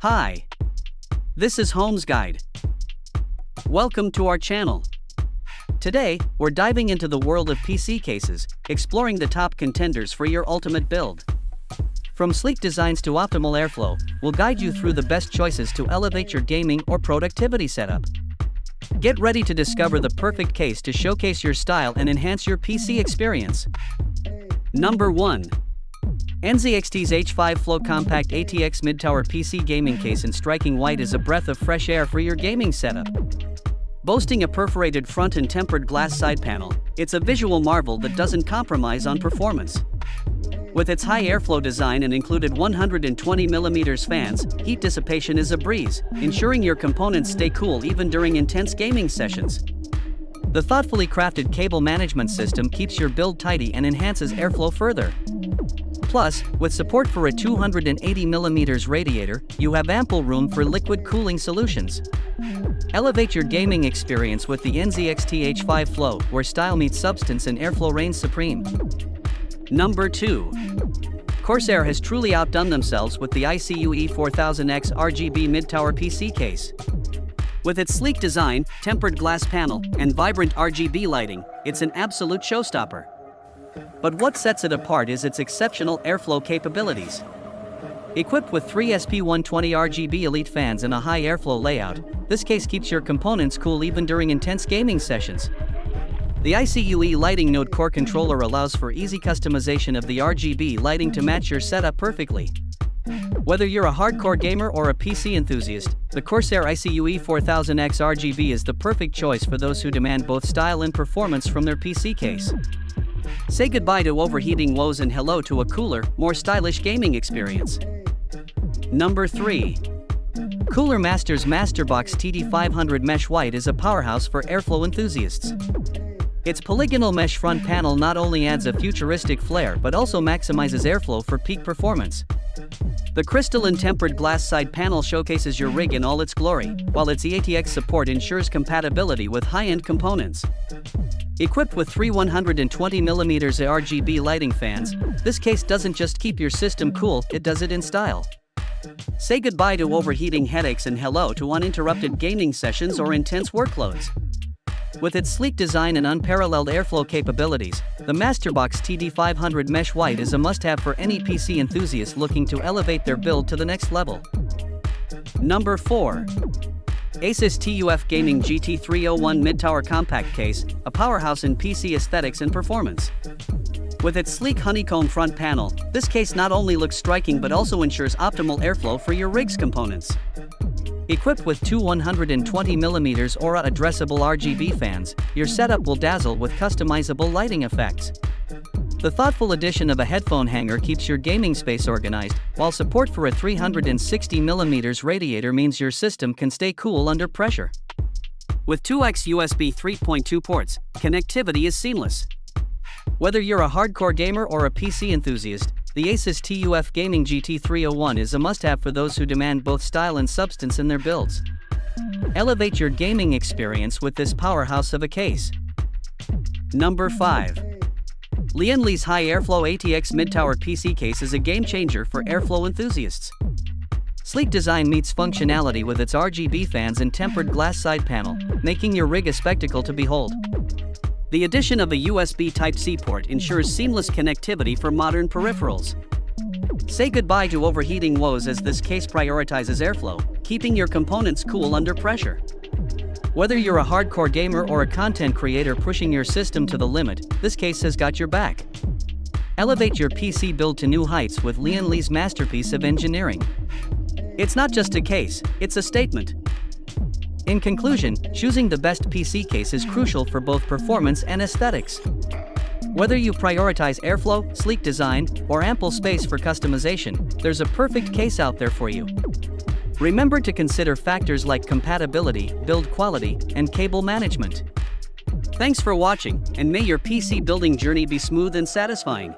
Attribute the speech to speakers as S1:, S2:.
S1: Hi, this is Homes Guide. Welcome to our channel. Today, we're diving into the world of PC cases, exploring the top contenders for your ultimate build. From sleek designs to optimal airflow, we'll guide you through the best choices to elevate your gaming or productivity setup. Get ready to discover the perfect case to showcase your style and enhance your PC experience. Number 1. NZXT's H5 Flow Compact ATX Mid-Tower PC Gaming Case in striking white is a breath of fresh air for your gaming setup. Boasting a perforated front and tempered glass side panel, it's a visual marvel that doesn't compromise on performance. With its high airflow design and included 120mm fans, heat dissipation is a breeze, ensuring your components stay cool even during intense gaming sessions. The thoughtfully crafted cable management system keeps your build tidy and enhances airflow further. Plus, with support for a 280mm radiator, you have ample room for liquid cooling solutions. Elevate your gaming experience with the NZXT H5 Flow, where style meets substance and airflow reigns supreme. Number 2. Corsair has truly outdone themselves with the ICUE 4000X RGB Mid-Tower PC case. With its sleek design, tempered glass panel, and vibrant RGB lighting, it's an absolute showstopper. But what sets it apart is its exceptional airflow capabilities. Equipped with 3 SP120 RGB Elite fans and a high airflow layout, this case keeps your components cool even during intense gaming sessions. The ICUE Lighting Node Core Controller allows for easy customization of the RGB lighting to match your setup perfectly. Whether you're a hardcore gamer or a PC enthusiast, the Corsair ICUE 4000X RGB is the perfect choice for those who demand both style and performance from their PC case. Say goodbye to overheating woes and hello to a cooler, more stylish gaming experience. Number 3. Cooler Master's Masterbox TD500 Mesh White is a powerhouse for airflow enthusiasts. Its polygonal mesh front panel not only adds a futuristic flair but also maximizes airflow for peak performance. The crystalline tempered glass side panel showcases your rig in all its glory, while its EATX support ensures compatibility with high-end components. Equipped with 3 120mm RGB lighting fans, this case doesn't just keep your system cool, it does it in style. Say goodbye to overheating headaches and hello to uninterrupted gaming sessions or intense workloads. With its sleek design and unparalleled airflow capabilities, the Masterbox TD500 Mesh White is a must-have for any PC enthusiast looking to elevate their build to the next level. Number 4. Asus TUF Gaming GT301 Mid-Tower Compact Case, a powerhouse in PC aesthetics and performance. With its sleek honeycomb front panel, this case not only looks striking but also ensures optimal airflow for your rig's components. Equipped with 2 120mm Aura addressable RGB fans, your setup will dazzle with customizable lighting effects. The thoughtful addition of a headphone hanger keeps your gaming space organized, while support for a 360mm radiator means your system can stay cool under pressure. With 2x USB 3.2 ports, connectivity is seamless. Whether you're a hardcore gamer or a PC enthusiast, the Asus TUF Gaming GT301 is a must-have for those who demand both style and substance in their builds. Elevate your gaming experience with this powerhouse of a case. Number 5. Lianli's High Airflow ATX Mid-Tower PC case is a game-changer for airflow enthusiasts. Sleek design meets functionality with its RGB fans and tempered glass side panel, making your rig a spectacle to behold. The addition of a USB Type-C port ensures seamless connectivity for modern peripherals. Say goodbye to overheating woes as this case prioritizes airflow, keeping your components cool under pressure. Whether you're a hardcore gamer or a content creator pushing your system to the limit, this case has got your back. Elevate your PC build to new heights with Lianli's masterpiece of engineering. It's not just a case, it's a statement. In conclusion, choosing the best PC case is crucial for both performance and aesthetics. Whether you prioritize airflow, sleek design, or ample space for customization, there's a perfect case out there for you. Remember to consider factors like compatibility, build quality, and cable management. Thanks for watching, and may your PC building journey be smooth and satisfying.